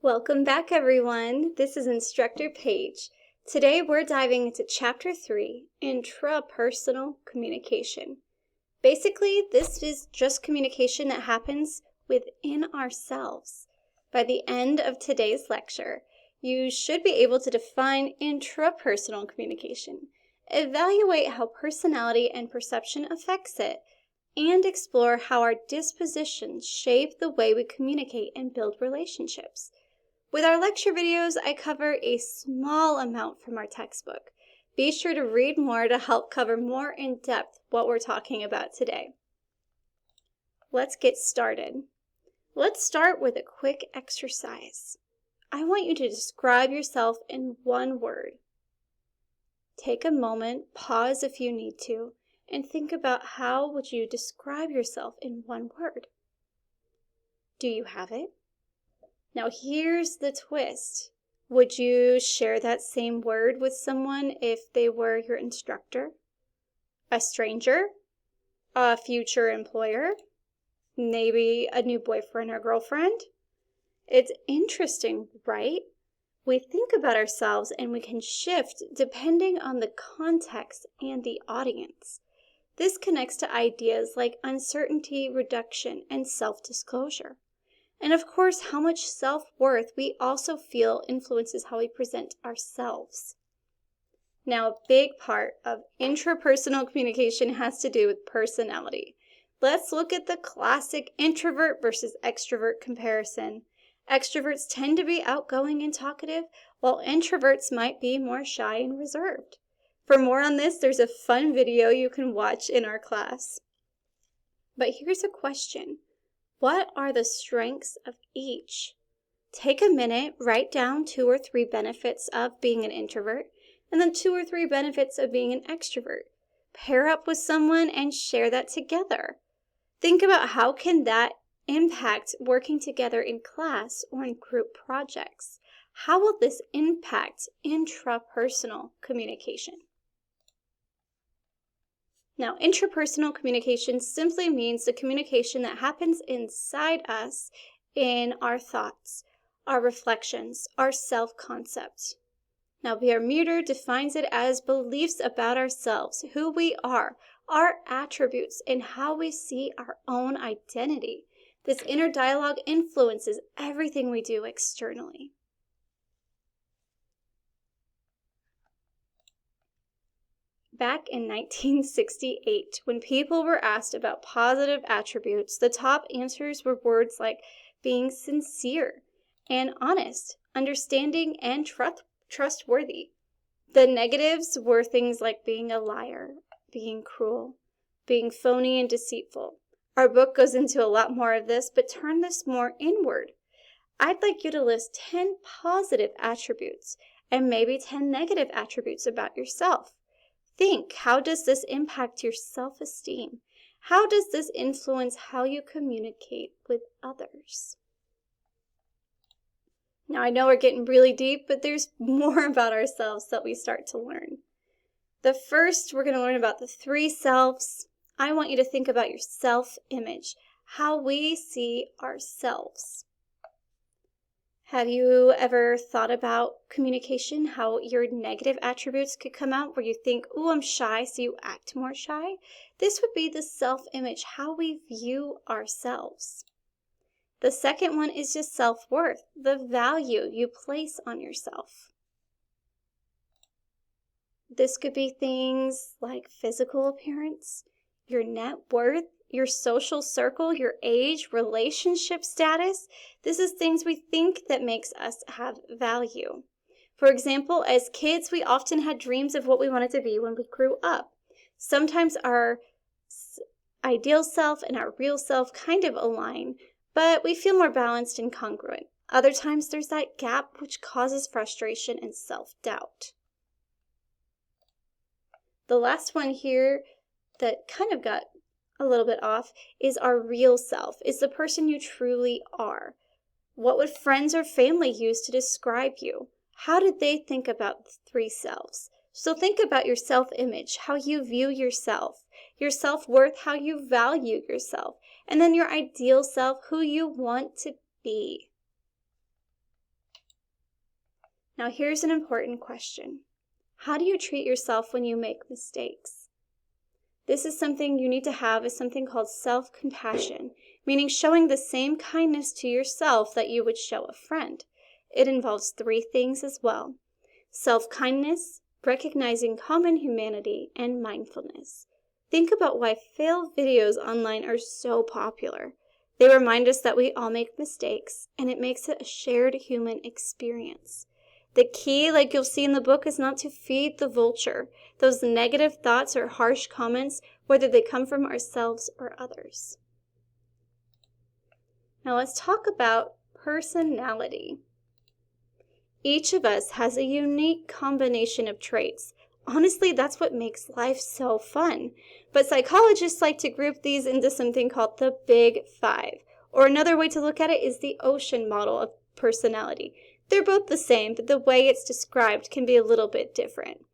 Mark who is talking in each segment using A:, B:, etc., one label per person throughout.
A: Welcome back, everyone. This is Instructor Paige. Today we're diving into Chapter 3, Intrapersonal Communication. Basically, this is just communication that happens within ourselves. By the end of today's lecture, you should be able to define intrapersonal communication, evaluate how personality and perception affects it, and explore how our dispositions shape the way we communicate and build relationships. With our lecture videos, I cover a small amount from our textbook. Be sure to read more to help cover more in depth what we're talking about today. Let's get started. Let's start with a quick exercise. I want you to describe yourself in one word. Take a moment, pause if you need to, and think about how would you describe yourself in one word. Do you have it? Now here's the twist. Would you share that same word with someone if they were your instructor, a stranger, a future employer, maybe a new boyfriend or girlfriend? It's interesting, right? We think about ourselves and we can shift depending on the context and the audience. This connects to ideas like uncertainty reduction and self-disclosure. And of course, how much self-worth we also feel influences how we present ourselves. Now, a big part of intrapersonal communication has to do with personality. Let's look at the classic introvert versus extrovert comparison. Extroverts tend to be outgoing and talkative, while introverts might be more shy and reserved. For more on this, there's a fun video you can watch in our class. But here's a question. What are the strengths of each? Take a minute, write down 2 or 3 benefits of being an introvert, and then 2 or 3 benefits of being an extrovert. Pair up with someone and share that together. Think about how can that impact working together in class or in group projects. How will this impact intrapersonal communication? Now, intrapersonal communication simply means the communication that happens inside us in our thoughts, our reflections, our self-concept. Now, Biermutter defines it as beliefs about ourselves, who we are, our attributes, and how we see our own identity. This inner dialogue influences everything we do externally. Back in 1968, when people were asked about positive attributes, the top answers were words like being sincere and honest, understanding, and trustworthy. The negatives were things like being a liar, being cruel, being phony and deceitful. Our book goes into a lot more of this, but turn this more inward. I'd like you to list 10 positive attributes and maybe 10 negative attributes about yourself. Think, how does this impact your self-esteem? How does this influence how you communicate with others? Now, I know we're getting really deep, but there's more about ourselves that we start to learn. The first, we're going to learn about the 3 selves. I want you to think about your self-image, how we see ourselves. Have you ever thought about communication, how your negative attributes could come out where you think, oh, I'm shy, so you act more shy? This would be the self-image, how we view ourselves. The second one is just self-worth, the value you place on yourself. This could be things like physical appearance, your net worth, your social circle, your age, relationship status. This is things we think that makes us have value. For example, as kids, we often had dreams of what we wanted to be when we grew up. Sometimes our ideal self and our real self kind of align, but we feel more balanced and congruent. Other times there's that gap which causes frustration and self-doubt. The last one here that kind of got a little bit off is our real self, is the person you truly are. What would friends or family use to describe you? How did they think about the 3 selves? So think about your self-image, how you view yourself, your self-worth, how you value yourself, and then your ideal self, who you want to be. Now here's an important question. How do you treat yourself when you make mistakes? This is something you need to have is something called self-compassion, meaning showing the same kindness to yourself that you would show a friend. It involves 3 things as well: self-kindness, recognizing common humanity, and mindfulness. Think about why fail videos online are so popular. They remind us that we all make mistakes, and it makes it a shared human experience. The key, like you'll see in the book, is not to feed the vulture, those negative thoughts or harsh comments, whether they come from ourselves or others. Now let's talk about personality. Each of us has a unique combination of traits. Honestly, that's what makes life so fun. But psychologists like to group these into something called the Big Five. Or another way to look at it is the ocean model of personality. They're both the same, but the way it's described can be a little bit different.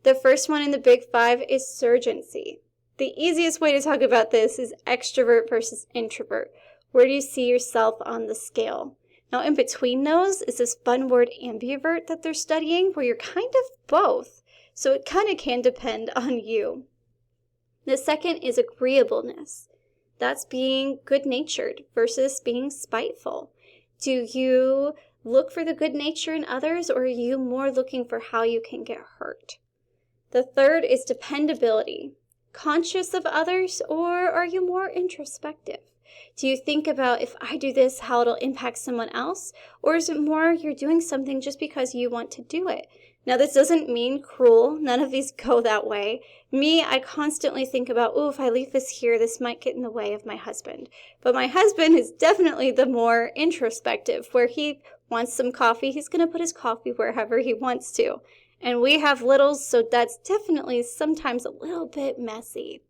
A: The first one in the Big Five is surgency. The easiest way to talk about this is extrovert versus introvert. Where do you see yourself on the scale? Now, in between those is this fun word ambivert that they're studying, where you're kind of both. So it kind of can depend on you. The second is agreeableness. That's being good-natured versus being spiteful. Do you look for the good nature in others, or are you more looking for how you can get hurt? The third is dependability. Conscious of others, or are you more introspective? Do you think about, if I do this, how it'll impact someone else? Or is it more you're doing something just because you want to do it? Now, this doesn't mean cruel. None of these go that way. Me, I constantly think about, if I leave this here, this might get in the way of my husband. But my husband is definitely the more introspective, where he wants some coffee, he's going to put his coffee wherever he wants to. And we have littles, so that's definitely sometimes a little bit messy.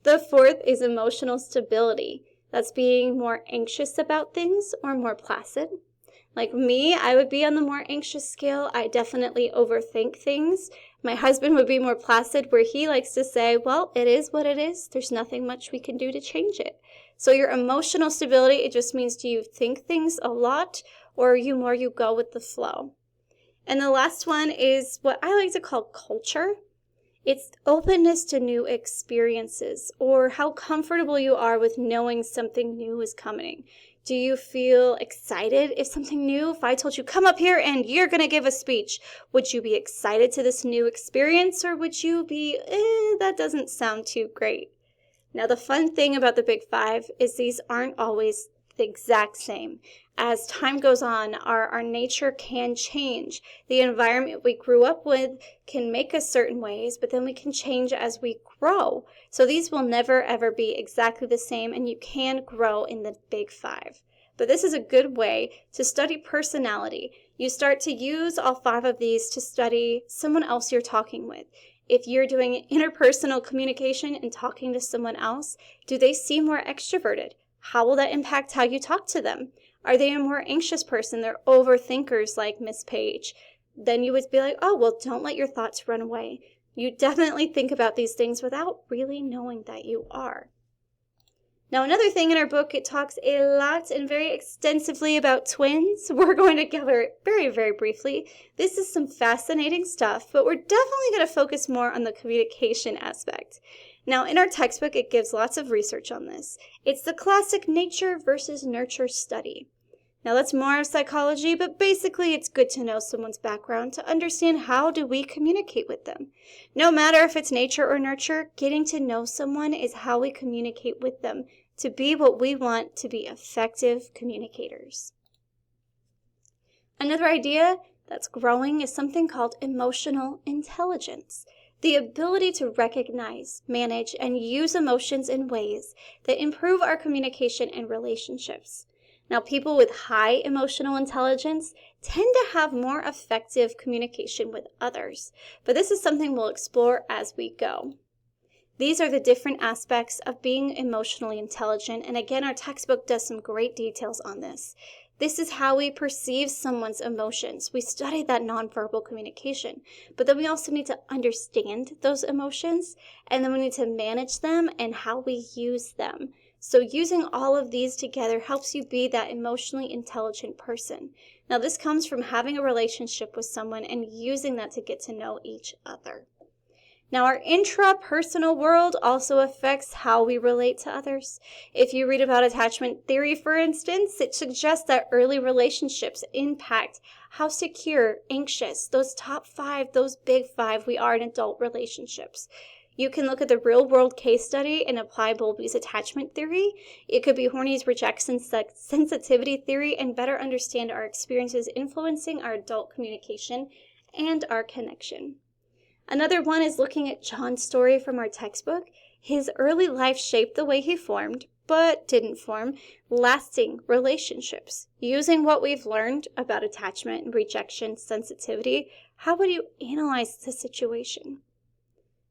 A: The fourth is emotional stability. That's being more anxious about things or more placid. Like me, I would be on the more anxious scale. I definitely overthink things. My husband would be more placid, where he likes to say, well, it is what it is. There's nothing much we can do to change it. So your emotional stability, it just means, do you think things a lot, or are you more you go with the flow? And the last one is what I like to call culture. It's openness to new experiences, or how comfortable you are with knowing something new is coming. Do you feel excited if something new, if I told you, come up here and you're going to give a speech, would you be excited to this new experience, or would you be, that doesn't sound too great? Now, the fun thing about the Big Five is these aren't always the exact same. As time goes on, our nature can change. The environment we grew up with can make us certain ways, but then we can change as we grow. So these will never ever be exactly the same, and you can grow in the Big Five. But this is a good way to study personality. You start to use all 5 of these to study someone else you're talking with. If you're doing interpersonal communication and talking to someone else, do they seem more extroverted? How will that impact how you talk to them? Are they a more anxious person? They're overthinkers like Miss Page. Then you would be like, oh, well, don't let your thoughts run away. You definitely think about these things without really knowing that you are. Now, another thing in our book, it talks a lot and very extensively about twins. We're going to cover it very, very briefly. This is some fascinating stuff, but we're definitely going to focus more on the communication aspect. Now, in our textbook, it gives lots of research on this. It's the classic nature versus nurture study. Now, that's more of psychology, but basically it's good to know someone's background to understand how do we communicate with them. No matter if it's nature or nurture, getting to know someone is how we communicate with them to be what we want to be effective communicators. Another idea that's growing is something called emotional intelligence. The ability to recognize, manage, and use emotions in ways that improve our communication and relationships. Now, people with high emotional intelligence tend to have more effective communication with others, but this is something we'll explore as we go. These are the different aspects of being emotionally intelligent, and again, our textbook does some great details on this. This is how we perceive someone's emotions. We study that nonverbal communication, but then we also need to understand those emotions, and then we need to manage them and how we use them. So using all of these together helps you be that emotionally intelligent person. Now, this comes from having a relationship with someone and using that to get to know each other. Now, our intrapersonal world also affects how we relate to others. If you read about attachment theory, for instance, it suggests that early relationships impact how secure, anxious, those top 5, those big 5 we are in adult relationships. You can look at the real-world case study and apply Bowlby's attachment theory. It could be Horney's rejection sensitivity theory and better understand our experiences influencing our adult communication and our connection. Another one is looking at John's story from our textbook. His early life shaped the way he formed, but didn't form, lasting relationships. Using what we've learned about attachment, rejection, sensitivity, how would you analyze the situation?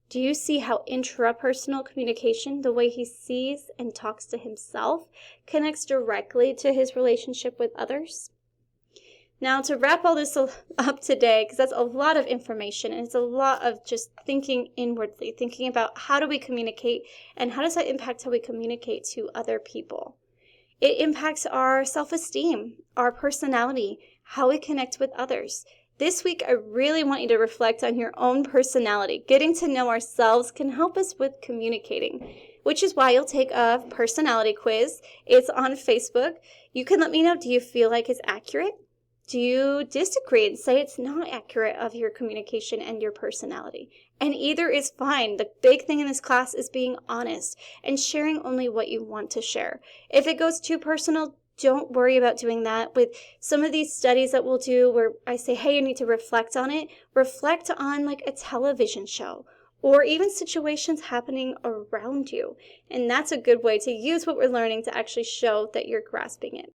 A: Do you see how intrapersonal communication, the way he sees and talks to himself, connects directly to his relationship with others? Now, to wrap all this up today, because that's a lot of information and it's a lot of just thinking inwardly, thinking about how do we communicate and how does that impact how we communicate to other people. It impacts our self-esteem, our personality, how we connect with others. This week, I really want you to reflect on your own personality. Getting to know ourselves can help us with communicating, which is why you'll take a personality quiz. It's on Facebook. You can let me know, do you feel like it's accurate? Do you disagree and say it's not accurate of your communication and your personality? And either is fine. The big thing in this class is being honest and sharing only what you want to share. If it goes too personal, don't worry about doing that. With some of these studies that we'll do where I say, hey, you need to reflect on it, reflect on like a television show or even situations happening around you. And that's a good way to use what we're learning to actually show that you're grasping it.